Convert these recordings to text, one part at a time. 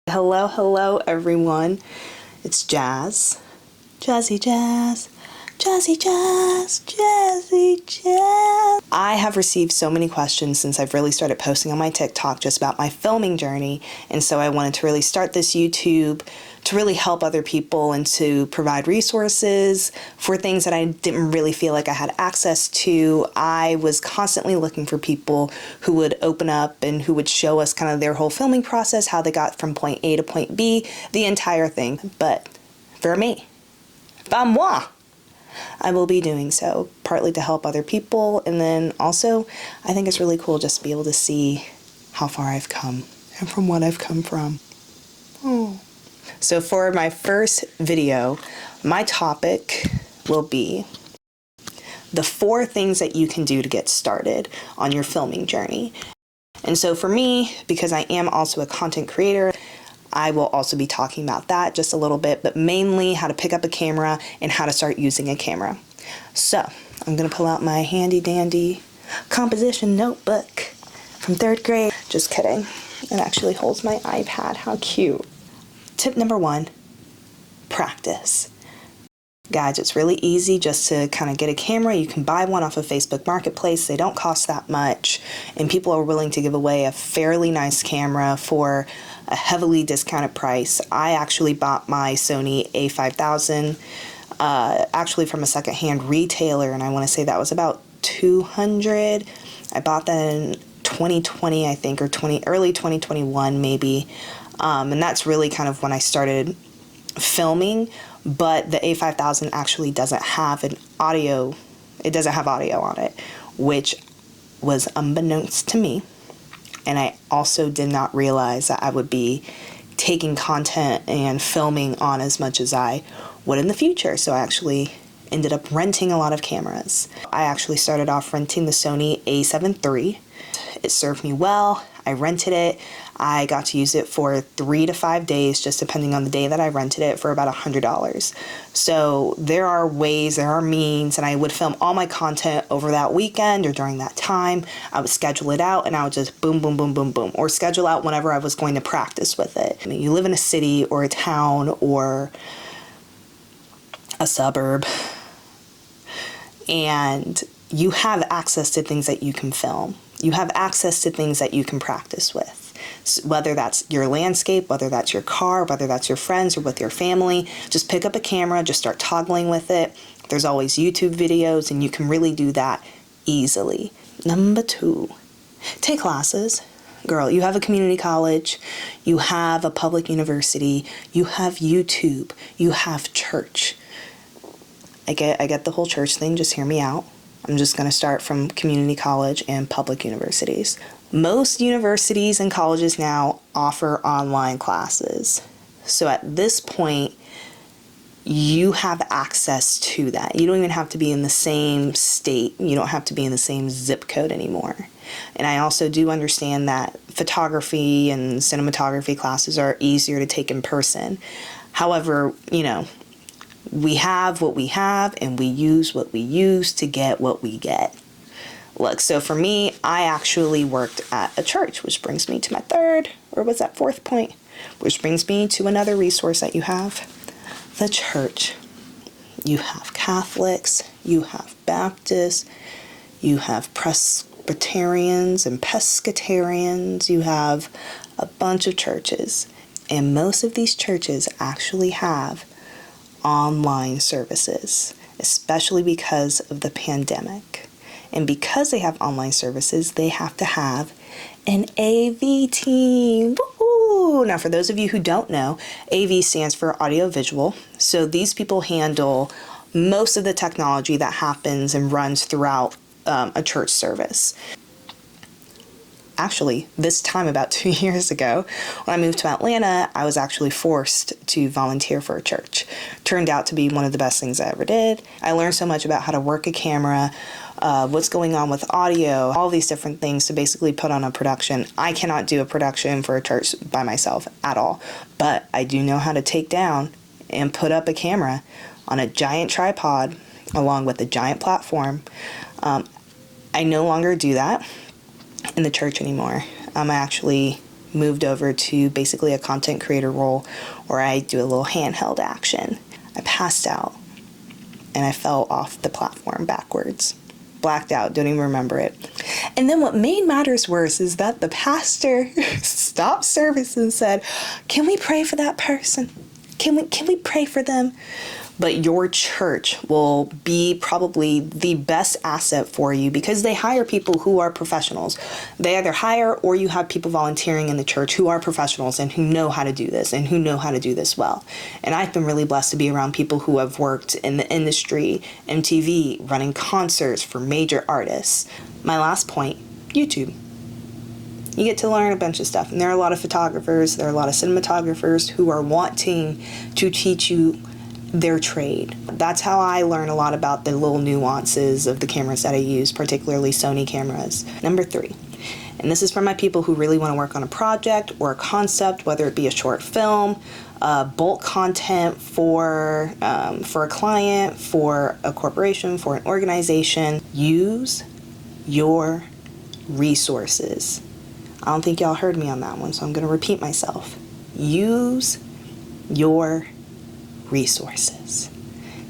Hello, hello everyone. It's Jazz. Jazzy Jazz. Jazzy Jazz. Jazzy Jazz. I have received so many questions since I've really started posting on my TikTok just about my filming journey, and so I wanted to really start this YouTube to really help other people and to provide resources for things that I didn't really feel like I had access to. I was constantly looking for people who would open up and who would show us kind of their whole filming process, how they got from point A to point B, the entire thing. But for me, pas moi, I will be doing so, partly to help other people, and then also I think it's really cool just to be able to see how far I've come and from what I've come from. Oh. So for my first video, my topic will be the 4 things that you can do to get started on your filming journey. And so for me, because I am also a content creator, I will also be talking about that just a little bit, but mainly how to pick up a camera and how to start using a camera. So I'm going to pull out my handy dandy composition notebook from 3rd grade. Just kidding. It actually holds my iPad. How cute. Tip number 1, practice. Guys, it's really easy just to kind of get a camera. You can buy one off of Facebook Marketplace. They don't cost that much, and people are willing to give away a fairly nice camera for a heavily discounted price. I actually bought my Sony A5000 actually from a secondhand retailer, and I want to say that was about $200. I bought that in 2020, I think, or early 2021 maybe. And that's really kind of when I started filming, but the A5000 actually doesn't have audio on it, which was unbeknownst to me. And I also did not realize that I would be taking content and filming on as much as I would in the future. So I actually ended up renting a lot of cameras. I actually started off renting the Sony A7 III. It served me well. I rented it. I got to use it for 3 to 5 days, just depending on the day that I rented it, for about $100. So there are ways, there are means, and I would film all my content over that weekend or during that time. I would schedule it out and I would just boom, boom, boom, boom, boom, or schedule out whenever I was going to practice with it. I mean, you live in a city or a town or a suburb, and you have access to things that you can film. You have access to things that you can practice with. Whether that's your landscape, whether that's your car, whether that's your friends or with your family, just pick up a camera, just start toggling with it. There's always YouTube videos, and you can really do that easily. Number 2, take classes. Girl, you have a community college, you have a public university, you have YouTube, you have church. I get the whole church thing, just hear me out. I'm just going to start from community college and public universities. Most universities and colleges now offer online classes. So at this point, you have access to that. You don't even have to be in the same state. You don't have to be in the same zip code anymore. And I also do understand that photography and cinematography classes are easier to take in person. However, we have what we have, and we use what we use to get what we get. Look, so for me, I actually worked at a church, which brings me to my 4th point, which brings me to another resource that you have, the church. You have Catholics, you have Baptists, you have Presbyterians and Pescatarians, you have a bunch of churches, and most of these churches actually have online services, especially because of the pandemic. And because they have online services, they have to have an AV team. Woo-hoo! Now, for those of you who don't know, AV stands for audio visual. So these people handle most of the technology that happens and runs throughout a church service. Actually, this time about 2 years ago, when I moved to Atlanta, I was actually forced to volunteer for a church. Turned out to be one of the best things I ever did. I learned so much about how to work a camera, what's going on with audio, all these different things to basically put on a production. I cannot do a production for a church by myself at all, but I do know how to take down and put up a camera on a giant tripod along with a giant platform. I no longer do that in the church anymore. I'm actually moved over to basically a content creator role where I do a little handheld action. I passed out and I fell off the platform backwards. Blacked out, don't even remember it. And then what made matters worse is that the pastor stopped service and said, "Can we pray for that person? Can we pray for them?" But your church will be probably the best asset for you because they hire people who are professionals. They either hire or you have people volunteering in the church who are professionals and who know how to do this and who know how to do this well. And I've been really blessed to be around people who have worked in the industry, MTV, running concerts for major artists. My last point, YouTube. You get to learn a bunch of stuff. And there are a lot of photographers, there are a lot of cinematographers who are wanting to teach you their trade. That's how I learn a lot about the little nuances of the cameras that I use, particularly Sony cameras. Number 3, and this is for my people who really want to work on a project or a concept, whether it be a short film, bulk content for a client, for a corporation, for an organization. Use your resources. I don't think y'all heard me on that one, so I'm going to repeat myself. Use your resources.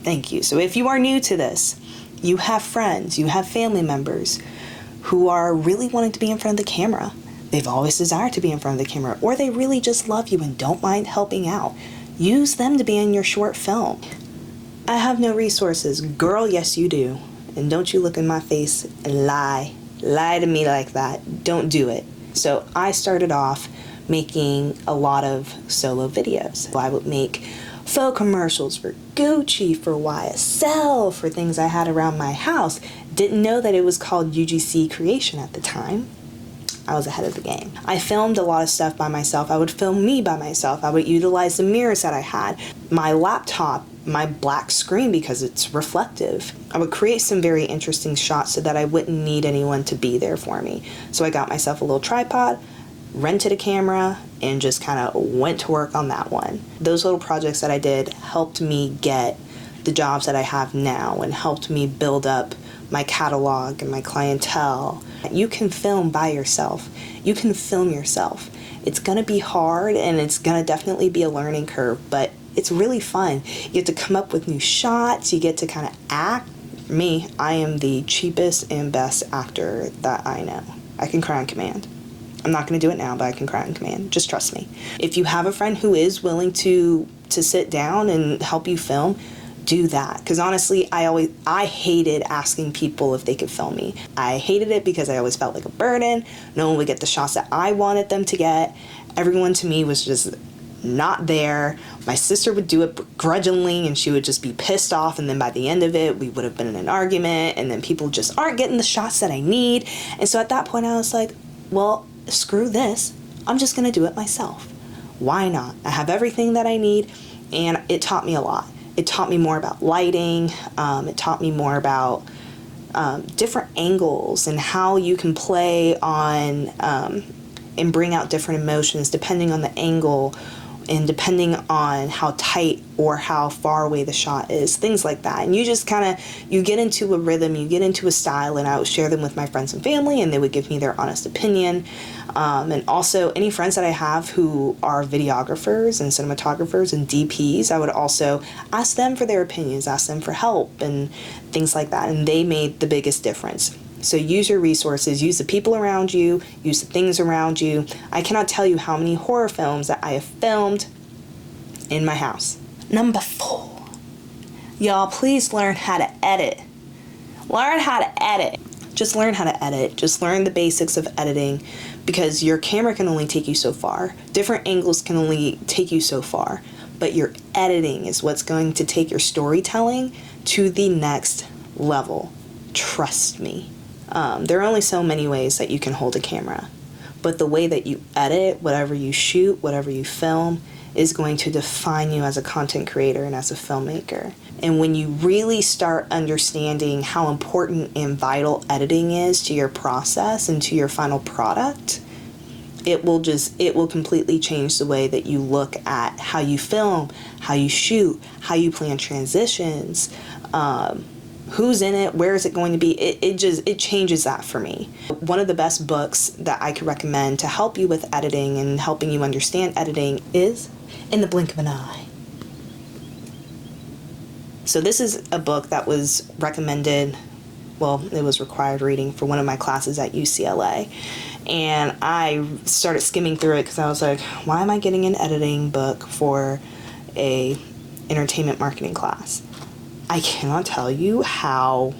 Thank you. So if you are new to this, you have friends, you have family members who are really wanting to be in front of the camera. They've always desired to be in front of the camera, or they really just love you and don't mind helping out. Use them to be in your short film. I have no resources. Girl, yes you do. And don't you look in my face and lie to me like that. Don't do it. So I started off making a lot of solo videos. I would make faux commercials for Gucci, for YSL, for things I had around my house. Didn't know that it was called UGC Creation at the time. I was ahead of the game. I filmed a lot of stuff by myself. I would film me by myself. I would utilize the mirrors that I had. My laptop, my black screen because it's reflective. I would create some very interesting shots so that I wouldn't need anyone to be there for me. So I got myself a little tripod, rented a camera, and just kind of went to work on that one. Those little projects that I did helped me get the jobs that I have now and helped me build up my catalog and my clientele. You can film by yourself. You can film yourself. It's gonna be hard and it's gonna definitely be a learning curve, but it's really fun. You get to come up with new shots, you get to kind of act. Me, I am the cheapest and best actor that I know. I can cry on command. I'm not going to do it now, but I can cry on command. Just trust me. If you have a friend who is willing to sit down and help you film, do that. Because honestly, I hated asking people if they could film me. I hated it because I always felt like a burden. No one would get the shots that I wanted them to get. Everyone to me was just not there. My sister would do it begrudgingly and she would just be pissed off, and then by the end of it we would have been in an argument, and then people just aren't getting the shots that I need. And so at that point I was like, well, screw this. I'm just gonna do it myself. Why not? I have everything that I need, and it taught me a lot. It taught me more about lighting. It taught me more about different angles and how you can play on and bring out different emotions depending on the angle and depending on how tight or how far away the shot is, things like that. And you just you get into a rhythm, you get into a style, and I would share them with my friends and family, and they would give me their honest opinion. And also any friends that I have who are videographers and cinematographers and DPs, I would also ask them for their opinions, ask them for help and things like that. And they made the biggest difference. So use your resources, use the people around you, use the things around you. I cannot tell you how many horror films that I have filmed in my house. Number 4, y'all, please learn how to edit. Learn how to edit. Just learn how to edit. Just learn the basics of editing, because your camera can only take you so far. Different angles can only take you so far. But your editing is what's going to take your storytelling to the next level. Trust me. There are only so many ways that you can hold a camera, but the way that you edit, whatever you shoot, whatever you film, is going to define you as a content creator and as a filmmaker. And when you really start understanding how important and vital editing is to your process and to your final product, it will completely change the way that you look at how you film, how you shoot, how you plan transitions, who's in it, where is it going to be. It changes that for me. One of the best books that I could recommend to help you with editing and helping you understand editing is In the Blink of an Eye. So this is a book that was recommended, well, it was required reading for one of my classes at UCLA. And I started skimming through it because I was like, why am I getting an editing book for a entertainment marketing class? I cannot tell you how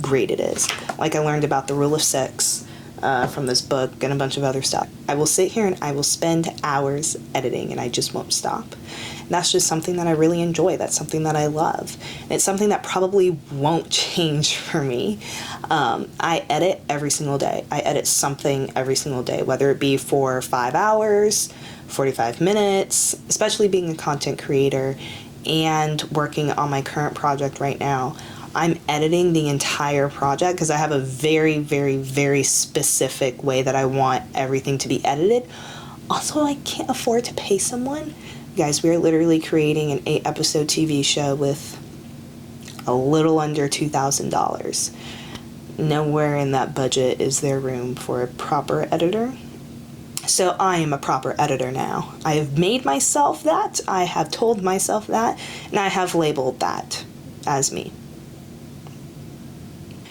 great it is. Like, I learned about the rule of six from this book and a bunch of other stuff. I will sit here and I will spend hours editing and I just won't stop. And that's just something that I really enjoy. That's something that I love. And it's something that probably won't change for me. I edit every single day. I edit something every single day, whether it be for 5 hours, 45 minutes, especially being a content creator and working on my current project right now. I'm editing the entire project because I have a very, very, very specific way that I want everything to be edited. Also, I can't afford to pay someone. Guys, we are literally creating an 8-episode TV show with a little under $2,000. Nowhere in that budget is there room for a proper editor. So I am a proper editor now. I have made myself that, I have told myself that, and I have labeled that as me.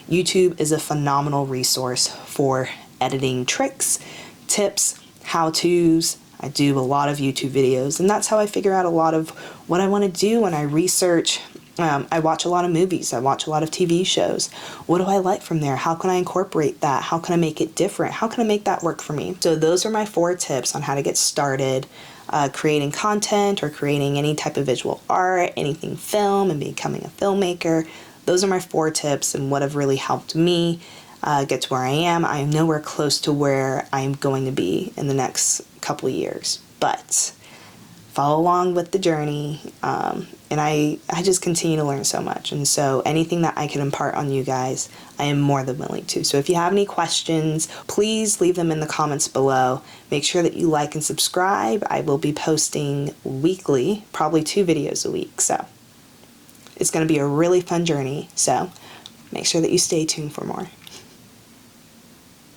YouTube is a phenomenal resource for editing tricks, tips, how-tos. I do a lot of YouTube videos, and that's how I figure out a lot of what I want to do when I research. I watch a lot of movies. I watch a lot of TV shows. What do I like from there? How can I incorporate that? How can I make it different? How can I make that work for me? So those are my 4 tips on how to get started creating content or creating any type of visual art, anything film, and becoming a filmmaker. Those are my 4 tips and what have really helped me get to where I am. I am nowhere close to where I'm going to be in the next couple of years, but follow along with the journey, and I just continue to learn so much. And so anything that I can impart on you guys, I am more than willing to. So if you have any questions, please leave them in the comments below. Make sure that you like and subscribe. I will be posting weekly, probably 2 videos a week. So it's going to be a really fun journey. So make sure that you stay tuned for more.